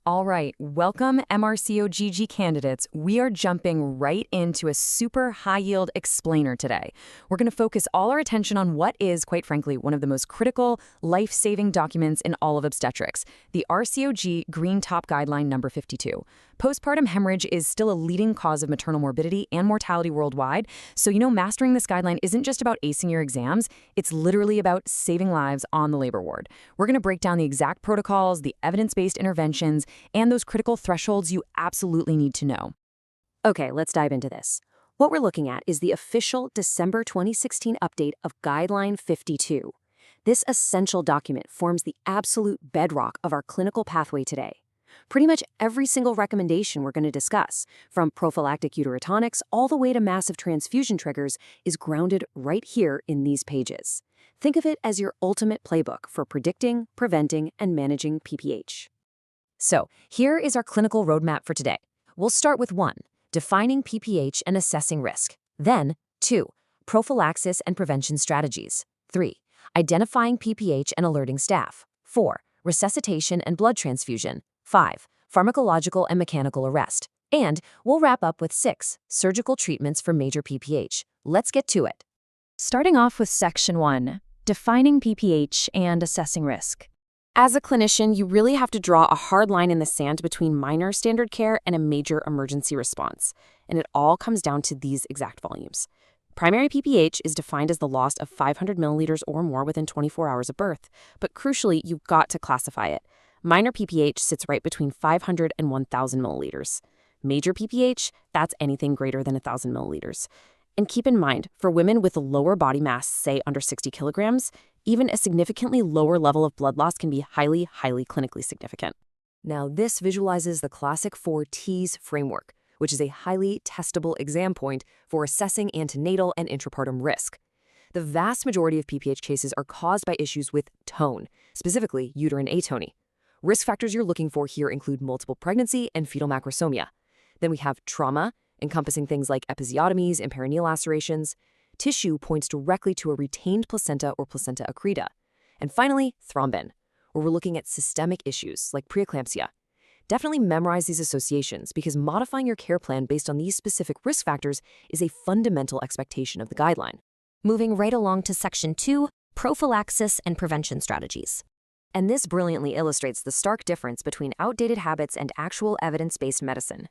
All right, welcome MRCOG candidates. We are jumping right into a super high-yield explainer today. We're going to focus all our attention on what is, quite frankly, one of the most critical, life-saving documents in all of obstetrics, the RCOG Green-top Guideline No. 52. Postpartum hemorrhage is still a leading cause of maternal morbidity and mortality worldwide, so mastering this guideline isn't just about acing your exams, it's literally about saving lives on the labor ward. We're going to break down the exact protocols, the evidence-based interventions, and those critical thresholds you absolutely need to know. Okay, let's dive into this. What we're looking at is the official December 2016 update of Guideline 52. This essential document forms the absolute bedrock of our clinical pathway today. Pretty much every single recommendation we're going to discuss, from prophylactic uterotonics all the way to massive transfusion triggers, is grounded right here in these pages. Think of it as your ultimate playbook for predicting, preventing, and managing PPH. So, here is our clinical roadmap for today. We'll start with 1, defining PPH and assessing risk. Then, 2, prophylaxis and prevention strategies. 3, identifying PPH and alerting staff. 4, resuscitation and blood transfusion. 5, pharmacological and mechanical arrest. And we'll wrap up with 6, surgical treatments for major PPH. Let's get to it. Starting off with Section 1, defining PPH and assessing risk. As a clinician, you really have to draw a hard line in the sand between minor standard care and a major emergency response, and it all comes down to these exact volumes. Primary PPH is defined as the loss of 500 milliliters or more within 24 hours of birth, but crucially, you've got to classify it. Minor PPH sits right between 500 and 1,000 milliliters. Major PPH, that's anything greater than 1,000 milliliters. And keep in mind, for women with a lower body mass, say under 60 kilograms, even a significantly lower level of blood loss can be highly clinically significant. Now, this visualizes the classic 4 T's framework, which is a highly testable exam point for assessing antenatal and intrapartum risk. The vast majority of PPH cases are caused by issues with tone, specifically uterine atony. Risk factors you're looking for here include multiple pregnancy and fetal macrosomia. Then we have trauma, encompassing things like episiotomies and perineal lacerations. Tissue points directly to a retained placenta or placenta accreta. And finally, thrombin, where we're looking at systemic issues like preeclampsia. Definitely memorize these associations because modifying your care plan based on these specific risk factors is a fundamental expectation of the guideline. Moving right along to Section 2, prophylaxis and prevention strategies. And this brilliantly illustrates the stark difference between outdated habits and actual evidence-based medicine.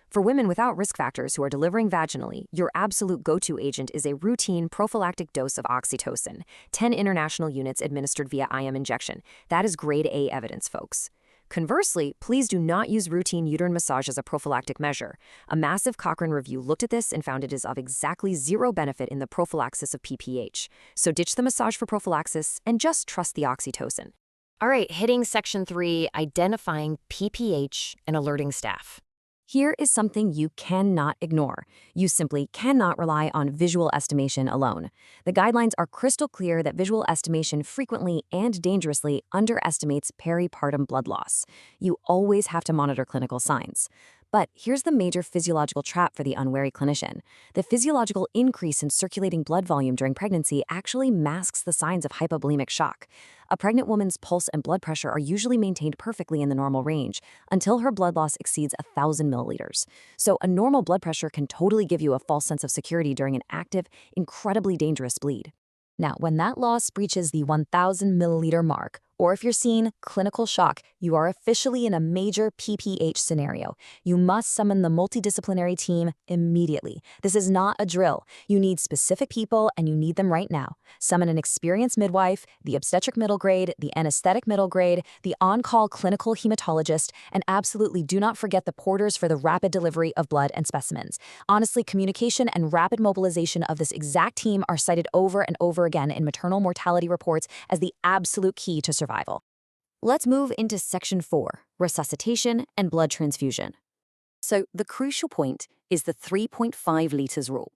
For women without risk factors who are delivering vaginally, your absolute go-to agent is a routine prophylactic dose of oxytocin, 10 international units administered via IM injection. That is grade A evidence, folks. Conversely, please do not use routine uterine massage as a prophylactic measure. A massive Cochrane review looked at this and found it is of exactly zero benefit in the prophylaxis of PPH. So ditch the massage for prophylaxis and just trust the oxytocin. All right, hitting Section 3, identifying PPH and alerting staff. Here is something you cannot ignore. You simply cannot rely on visual estimation alone. The guidelines are crystal clear that visual estimation frequently and dangerously underestimates peripartum blood loss. You always have to monitor clinical signs. But here's the major physiological trap for the unwary clinician. The physiological increase in circulating blood volume during pregnancy actually masks the signs of hypovolemic shock. A pregnant woman's pulse and blood pressure are usually maintained perfectly in the normal range until her blood loss exceeds 1,000 milliliters. So a normal blood pressure can totally give you a false sense of security during an active, incredibly dangerous bleed. Now, when that loss breaches the 1,000 milliliter mark, or if you're seeing clinical shock, you are officially in a major PPH scenario. You must summon the multidisciplinary team immediately. This is not a drill. You need specific people, and you need them right now. Summon an experienced midwife, the obstetric middle grade, the anesthetic middle grade, the on-call clinical hematologist, and absolutely do not forget the porters for the rapid delivery of blood and specimens. Honestly, communication and rapid mobilization of this exact team are cited over and over again in maternal mortality reports as the absolute key to survival. Let's move into Section 4, resuscitation and blood transfusion. So the crucial point is the 3.5 liters rule.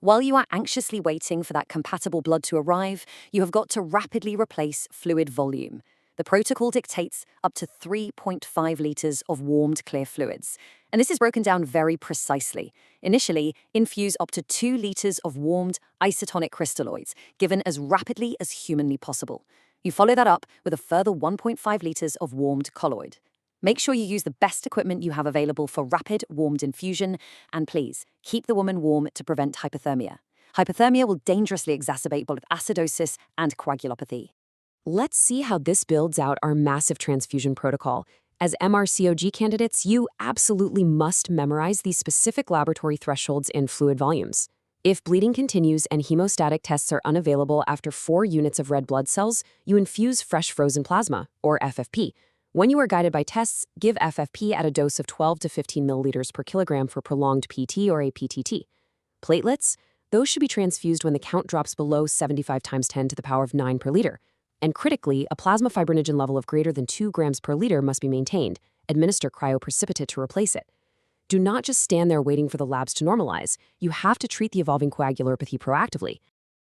While you are anxiously waiting for that compatible blood to arrive, you have got to rapidly replace fluid volume. The protocol dictates up to 3.5 liters of warmed clear fluids. And this is broken down very precisely. Initially, infuse up to 2 liters of warmed isotonic crystalloids, given as rapidly as humanly possible. You follow that up with a further 1.5 liters of warmed colloid. Make sure you use the best equipment you have available for rapid, warmed infusion, and please, keep the woman warm to prevent hypothermia. Hypothermia will dangerously exacerbate both acidosis and coagulopathy. Let's see how this builds out our massive transfusion protocol. As MRCOG candidates, you absolutely must memorize these specific laboratory thresholds and fluid volumes. If bleeding continues and hemostatic tests are unavailable after 4 units of red blood cells, you infuse fresh frozen plasma, or FFP. When you are guided by tests, give FFP at a dose of 12 to 15 milliliters per kilogram for prolonged PT or APTT. Platelets? Those should be transfused when the count drops below 75 times 10 to the power of 9 per liter. And critically, a plasma fibrinogen level of greater than 2 grams per liter must be maintained. Administer cryoprecipitate to replace it. Do not just stand there waiting for the labs to normalize. You have to treat the evolving coagulopathy proactively.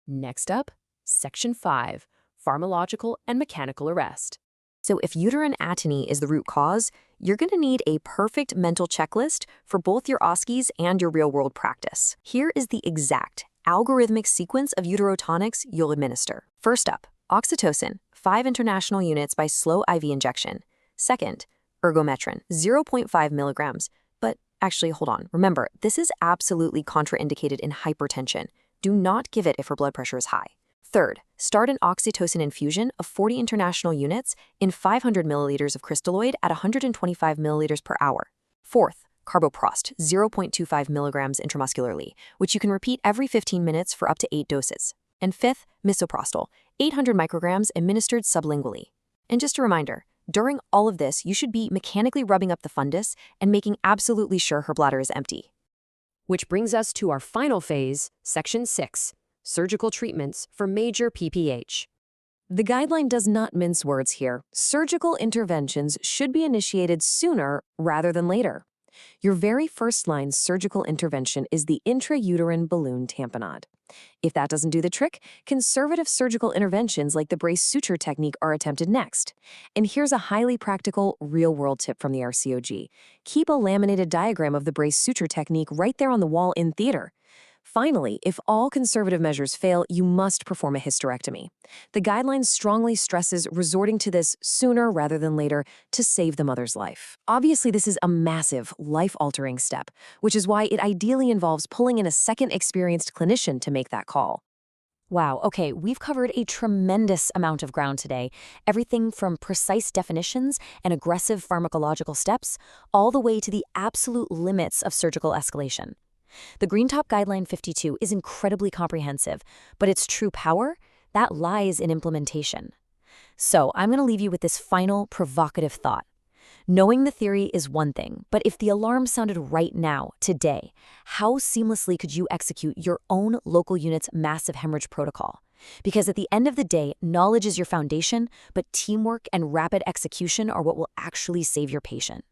Next up, Section 5, Pharmacological and Mechanical Arrest. So if uterine atony is the root cause, you're going to need a perfect mental checklist for both your OSCEs and your real-world practice. Here is the exact algorithmic sequence of uterotonics you'll administer. First up, Oxytocin, 5 international units by slow IV injection. Second, Ergometrine, 0.5 milligrams. But actually, hold on. Remember, this is absolutely contraindicated in hypertension. Do not give it if her blood pressure is high. Third, start an oxytocin infusion of 40 international units in 500 milliliters of crystalloid at 125 milliliters per hour. Fourth, Carboprost, 0.25 milligrams intramuscularly, which you can repeat every 15 minutes for up to 8 doses. And fifth, Misoprostol, 800 micrograms administered sublingually. And just a reminder, during all of this, you should be mechanically rubbing up the fundus and making absolutely sure her bladder is empty. Which brings us to our final phase, Section 6. Surgical treatments for major PPH. The guideline does not mince words here. Surgical interventions should be initiated sooner rather than later. Your very first line surgical intervention is the intrauterine balloon tamponade. If that doesn't do the trick, conservative surgical interventions like the brace suture technique are attempted next. And here's a highly practical, real-world tip from the RCOG. Keep a laminated diagram of the brace suture technique right there on the wall in theater. Finally, if all conservative measures fail, you must perform a hysterectomy. The guideline strongly stresses resorting to this sooner rather than later to save the mother's life. Obviously, this is a massive, life-altering step, which is why it ideally involves pulling in a second experienced clinician to make that call. Wow, okay, we've covered a tremendous amount of ground today. Everything from precise definitions and aggressive pharmacological steps, all the way to the absolute limits of surgical escalation. The Green-top Guideline 52 is incredibly comprehensive, but its true power, that lies in implementation. So I'm going to leave you with this final provocative thought. Knowing the theory is one thing, but if the alarm sounded right now, today, how seamlessly could you execute your own local unit's massive hemorrhage protocol? Because at the end of the day, knowledge is your foundation, but teamwork and rapid execution are what will actually save your patient.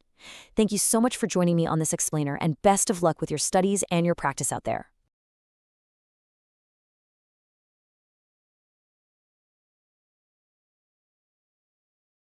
Thank you so much for joining me on this explainer, and best of luck with your studies and your practice out there.